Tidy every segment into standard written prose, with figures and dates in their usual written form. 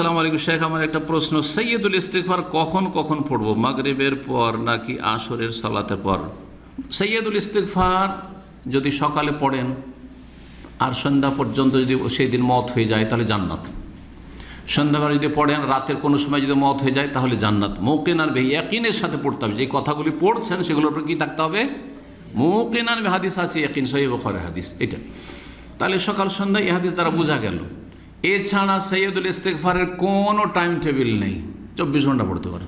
আসসালামু আলাইকুম শেখ, আমার একটা প্রশ্ন, সৈয়দুল ইস্তিগফার কখন কখন পড়বো, মাগরিবের পর নাকি আসরের সালাতের পর? সৈয়দুল ইস্তিগফার যদি সকালে পড়েন আর সন্ধ্যা পর্যন্ত যদি সেই দিন মওত হয়ে যায় তাহলে জান্নাত। সন্ধ্যাবেলা যদি পড়েন রাতের কোনো সময় যদি মওত হয়ে যায় তাহলে জান্নাত। মুকিনান বিহি, ইয়াকিনের সাথে পড়তে হবে। যে কথাগুলি পড়ছেন সেগুলোর উপর কি থাকতে হবে? মুকিনান বিহি, হাদিস আছে, ইয়াকিন, সহিহ বুখারীর হাদিস এটা। তাহলে সকাল সন্ধ্যা এই হাদিস দ্বারা বোঝা গেল। এছাড়া সৈয়দুল ইস্তিগফারের কোনো টাইম টেবিল নেই, 24 ঘন্টা পড়তে পারে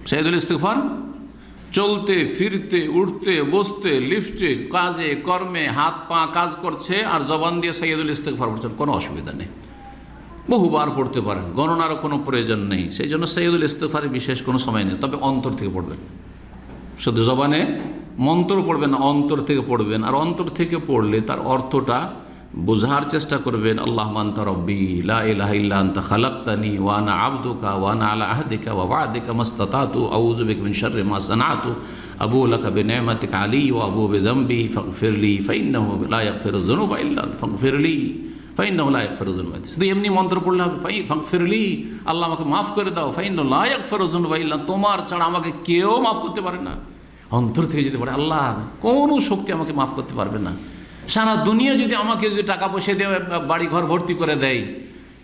সৈয়দুল ইস্তিগফার। চলতে ফিরতে উঠতে বসতে লিফটে কাজে কর্মে হাত পা কাজ করছে আর জবান দিয়ে সৈয়দুল ইস্তিগফার পড়ছেন, কোনো অসুবিধা নেই, বহুবার পড়তে পারেন, গণনারও কোনো প্রয়োজন নেই। সেই জন্য সৈয়দুল ইস্তিগফারের বিশেষ কোনো সময় নেই, তবে অন্তর থেকে পড়বেন। শুধু জবানে মন্ত্র পড়বেন না, অন্তর থেকে পড়বেন। আর অন্তর থেকে পড়লে তার অর্থটা বোঝার চেষ্টা করবেন। আল্লাহুম্মা আনতা রব্বি লা ইলাহা ইল্লা আনতা খালাকতানি ওয়া আনা আবদুকা ওয়া আনা আলা আহদিকা ওয়া ওয়া'দিকা মাসতাতাতু আউযু বিকা মিন শাররি মা সানাতু আবুউ লাকা বিনি'মাতিকা আলী ওয়া আবুউ বিযামবি ফাগফিরলি ফাইন্নাহু লা ইয়াগফিরু যুনুবা ইল্লা আনতা ফাগফিরলি ফাইন্নাহু লা ইয়াগফিরু যুনুবা। শুধু এমনি মন্ত্র পড়লে হবে, ফাগফিরলি, আল্লাহ আমাকে মাফ করে দাও, ফাইন্নাহু লা ইয়াগফিরু যুনুবা ইল্লা, তোমার ছাড়া আমাকে কেউ মাফ করতে পারে না। অন্তর থেকে যদি পড়ে, আল্লাহ কোনো শক্তি আমাকে মাফ করতে পারবে না। সারা দুনিয়া যদি আমাকে যদি টাকা পয়সা দিয়ে বাড়ি ঘর ভর্তি করে দেয়,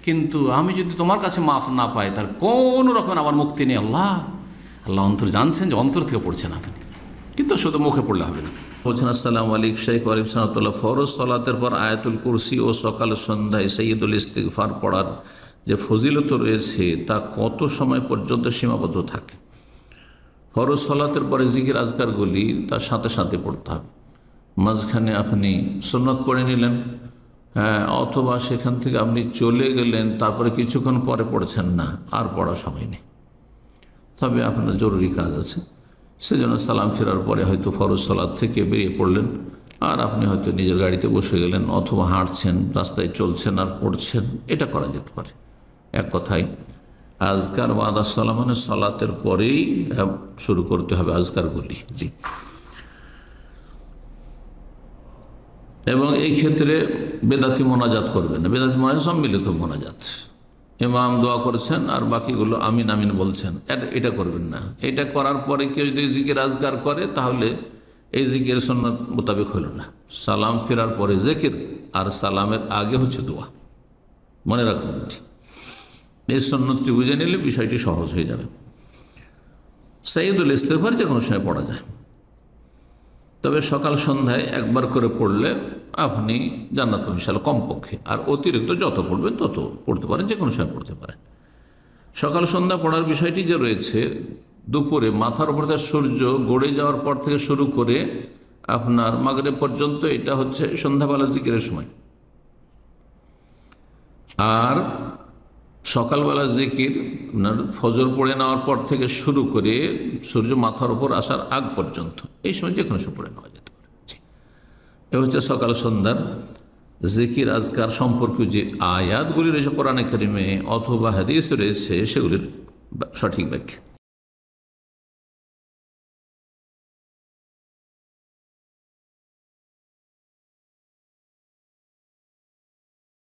কিন্তু আমি যদি তোমার কাছে মাফ না পাই তার কোনো রকম আমার মুক্তি নেই। আল্লাহ আল্লাহ অন্তর জানছেন যে অন্তর থেকে পড়ছেন আপনি, কিন্তু শুধু মুখে পড়লে হবে না। বলছেন আসসালামু আলাইকুম শেখ, ওয়ালাইকুম সালাম। ফরজ সালাতের পর আয়াতুল কুরসি ও সকাল সন্ধ্যায় সৈয়দুল ইস্তিগফার পড়ার যে ফজিলত রয়েছে তা কত সময় পর্যন্ত সীমাবদ্ধ থাকে? ফরজ সালাতের পরে জিকির আজকারগুলি তার সাথে সাথে পড়তে হবে। মাঝখানে আপনি সুন্নত পড়ে নিলেন, অথবা সেখান থেকে আপনি চলে গেলেন, তারপরে কিছুক্ষণ পরে পড়ছেন না, আর পড়ার সময় নেই। তবে আপনার জরুরি কাজ আছে, সেজন্য সালাম ফেরার পরে হয়তো ফরজ সালাত থেকে বেরিয়ে পড়লেন, আর আপনি হয়তো নিজের গাড়িতে বসে গেলেন, অথবা হাঁটছেন, রাস্তায় চলছেন আর পড়ছেন, এটা করা যেতে পারে। এক কথায় আজকার বাদা সালাম মানে সালাতের পরেই শুরু করতে হবে আজকারগুলি। জি। এবং এই ক্ষেত্রে বেদাতি মোনাজাত করবেন না, বেদাতি মোনাজাত সম্মিলিত মোনাজাত, ইমাম দোয়া করছেন আর বাকিগুলো আমিন আমিন বলছেন, এটা করবেন না। এটা করার পরে কেউ যদি জিকির আজকার করে তাহলে এই জিকির সুন্নাত মোতাবেক হলো না। সালাম ফেরার পরে জিকির আর সালামের আগে হচ্ছে দোয়া, মনে রাখবেন। এই সুন্নতটি বুঝে নিলে বিষয়টি সহজ হয়ে যাবে। সৈয়দুল ইস্তিগফার যে কোনো সময় পড়া যায়, তবে সকাল সন্ধ্যায় একবার করে পড়লে আপনি জান্নাত পাবেন ইনশাআল্লাহ কমপক্ষে। আর অতিরিক্ত যত পড়বেন তত পড়তে পারেন, যে কোনো সময় পড়তে পারেন। সকাল সন্ধ্যা পড়ার বিষয়টি যে রয়েছে, দুপুরে মাথার উপর থেকে সূর্য গড়ে যাওয়ার পর থেকে শুরু করে আপনার মাগরিব পর্যন্ত, এটা হচ্ছে সন্ধ্যাবেলা জিকিরের সময়। আর সকালবেলা জিকির আপনার ফজর পড়ে নেওয়ার পর থেকে শুরু করে সূর্য মাথার উপর আসার আগ পর্যন্ত, এই সময় যে কোনো সময় পড়ে নেওয়া যেতে পারে। এ হচ্ছে সকাল সন্ধ্যার জিকির আজকার সম্পর্কে যে আয়াতগুলি রয়েছে কোরআনে কারিমে অথবা হাদিস রয়েছে, সেগুলির সঠিক ব্যাখ্যা।